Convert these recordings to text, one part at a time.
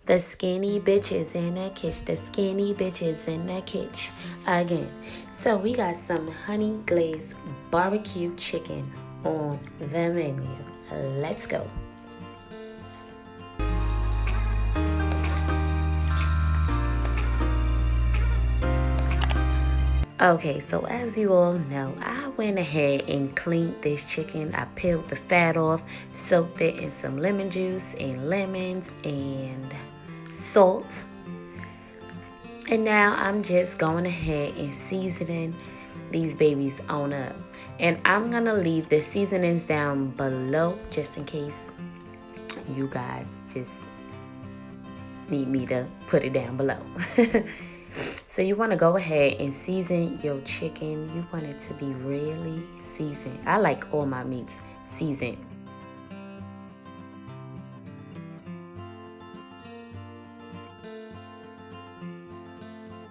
The skinny bitches in the kitchen. The skinny bitches in the kitchen again. So we got some honey glazed barbecue chicken on the menu. Let's go. Okay, so as you all know, I went ahead and cleaned this chicken. I peeled the fat off, soaked it in some lemon juice and lemons and salt. And now I'm just going ahead and seasoning these babies on up. And I'm going to leave the seasonings down below just in case you guys just need me to put it down below. So you want to go ahead and season your chicken. You want it to be really seasoned. I like all my meats seasoned.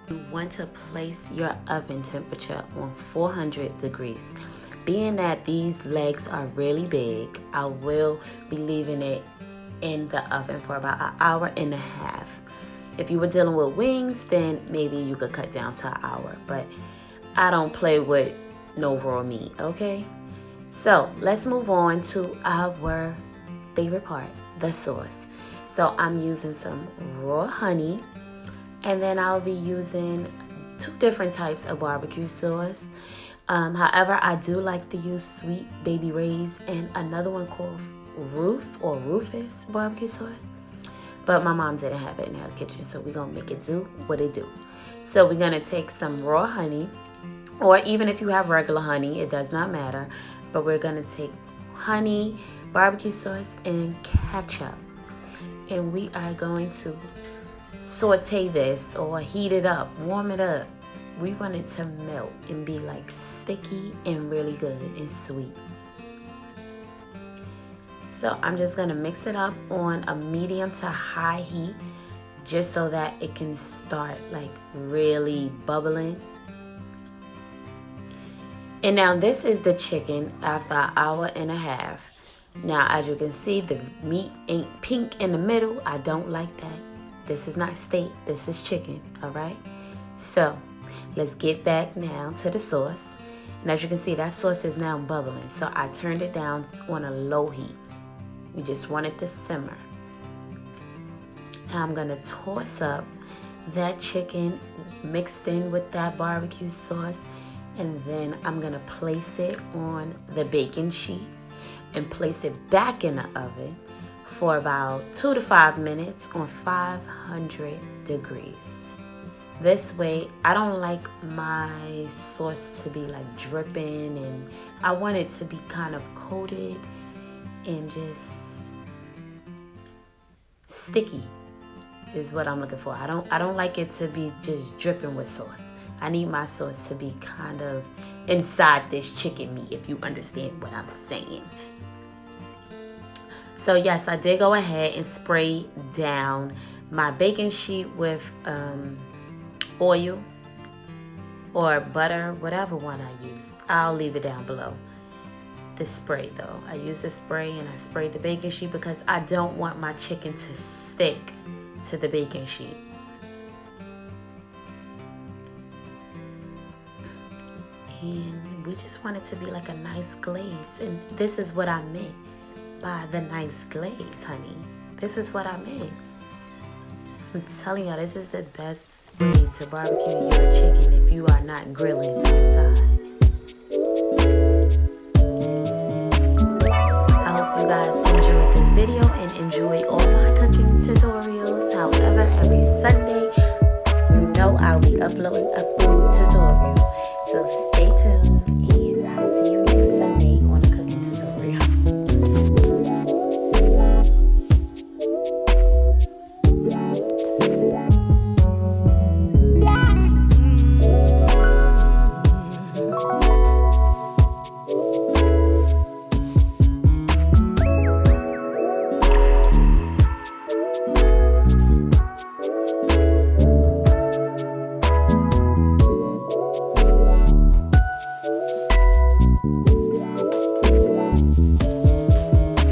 You want to place your oven temperature on 400 degrees. Being that these legs are really big, I will be leaving it in the oven for about an hour and a half. If you were dealing with wings, then maybe you could cut down to an hour. But I don't play with no raw meat, okay? So let's move on to our favorite part, the sauce. So I'm using some raw honey. And then I'll be using 2 different types of barbecue sauce. However, I do like to use Sweet Baby Ray's and another one called Rufus barbecue sauce. But my mom didn't have it in her kitchen, so we're going to make it do what it do. So we're going to take some raw honey, or even if you have regular honey, it does not matter. But we're going to take honey, barbecue sauce, and ketchup. And we are going to saute this or heat it up, warm it up. We want it to melt and be like sticky and really good and sweet. So I'm just gonna mix it up on a medium to high heat just so that it can start like really bubbling. And now this is the chicken after an hour and a half. Now as you can see, the meat ain't pink in the middle. I don't like that. This is not steak, this is chicken, all right? So let's get back now to the sauce. And as you can see, that sauce is now bubbling. So I turned it down on a low heat. We just want it to simmer. Now I'm gonna toss up that chicken mixed in with that barbecue sauce. And then I'm gonna place it on the baking sheet and place it back in the oven for about 2 to 5 minutes on 500 degrees. This way, I don't like my sauce to be like dripping, and I want it to be kind of coated and just sticky is what I'm looking for. I don't like it to be just dripping with sauce. I need my sauce to be kind of inside this chicken meat, if you understand what I'm saying. So yes, I did go ahead and spray down my baking sheet with oil or butter, whatever one I use. I'll leave it down below. The spray though, I use the spray and I sprayed the baking sheet because I don't want my chicken to stick to the baking sheet. And we just want it to be like a nice glaze, and this is what I meant by the nice glaze, honey. This is what I meant. I'm telling y'all, this is the best way to barbecue your chicken if you are not grilling outside. I hope you guys